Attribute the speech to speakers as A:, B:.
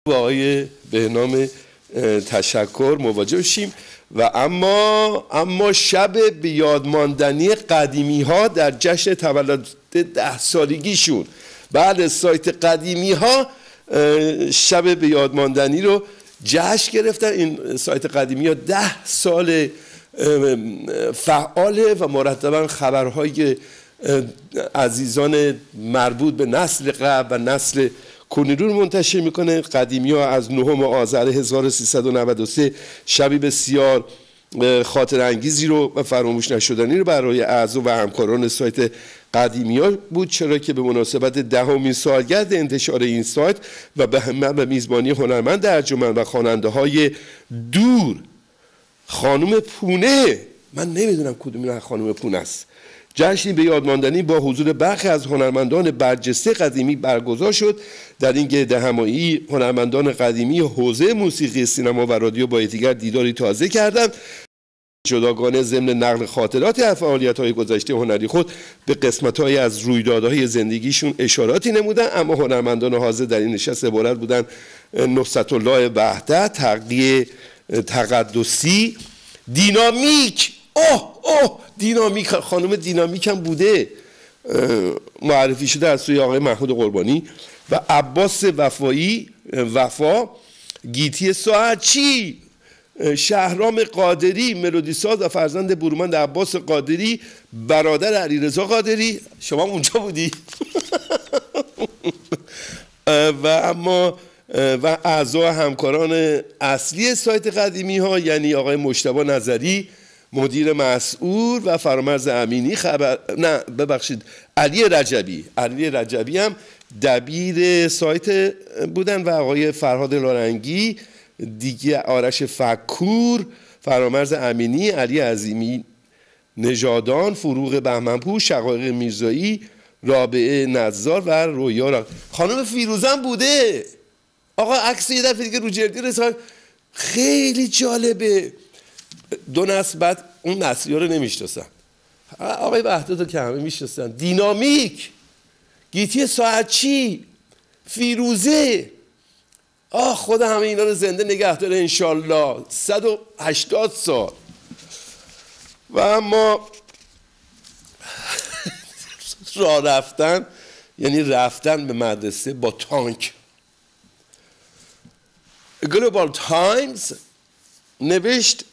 A: با آقای بهنام تشکر مواجه شیم. و اما شب به یادماندنی قدیمی ها در جشن تولد 10 سالگیشون، بعد سایت قدیمی ها شب به یادماندنی رو جشن گرفتن. این سایت قدیمی ها 10 سال فعاله و مرتبا خبرهای عزیزان مربوط به نسل قبل و نسل کنونی رو منتشر میکنه. قدیمی ها از 9 آذر 1393 شبی بسیار خاطر انگیزی رو و فراموش نشدنی رو برای اعضا و همکاران سایت قدیمی ها بود، چرا که به مناسبت 10مین سالگرد انتشار این سایت و به میزبانی هنرمند ارجمند و خواننده های دور خانم پونه، من نمیدونم کدوم خانم پونه است، جشنی به یادماندنی با حضور برخی از هنرمندان برجسته قدیمی برگزار شد. در این گرد همایی هنرمندان قدیمی حوزه موسیقی، سینما و رادیو با یکدیگر دیداری تازه کردند. جداگانه ضمن نقل خاطرات از فعالیت‌های گذشته هنری خود به قسمت‌های از رویدادهای زندگیشون اشاراتی نمودند، اما هنرمندان حاضر در این نشست عبارت بودند نصرت الله وحدت، تقی تقدسی، دینامیک. دینامیک، خانم دینامیک هم بوده، معرفی شده از سوی آقای محمود قربانی و عباس وفایی، وفا، گیتی ساعتچی، شهرام قادری ملودی ساز و فرزند برومند عباس قادری، برادر علیرضا قادری. شما اونجا بودی؟ و اعضا همکاران اصلی سایت قدیمی ها، یعنی آقای مجتبی نظری مدیر مسئول و فرامرز امینی علی رجبی هم دبیر سایت بودن و آقای فرهاد لارنگی دیگه، آرش فکور، فرامرز امینی، علی عظیمی نژادان، فروغ بهمنپور، شقایق میرزایی، رابعه نزار و رویا خانم فیروزم بوده. آقا عکس یه دفعه دیگه رو جلدی رسان، خیلی جالبه. 2 نسل بعد اون نسلی ها رو نمیشناسن، آقای وحدت رو که همه میشناسن، دینامیک، گیتی ساعتچی، فیروزه، خدا همه اینا رو زنده نگه داره انشالله 180 سال. و اما راه رفتن یعنی رفتن به مدرسه با تانک. گلوبال تایمز نوشت